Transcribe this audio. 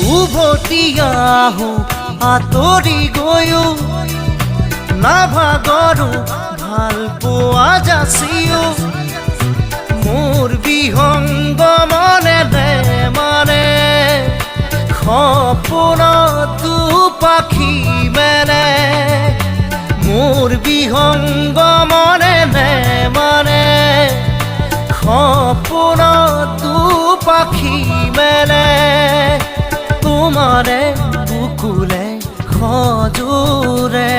উভতি আহো আঁতৰি গৈও নাভাগৰো ভাল পোৱা যাচিও মোৰ বিহংগ মনে মানে সপোনতো পাখি মেলে মোৰ বিহংগ মনে মানে সপোনতো পাখি মেলে তোমাৰে বুকুলে সজোৰে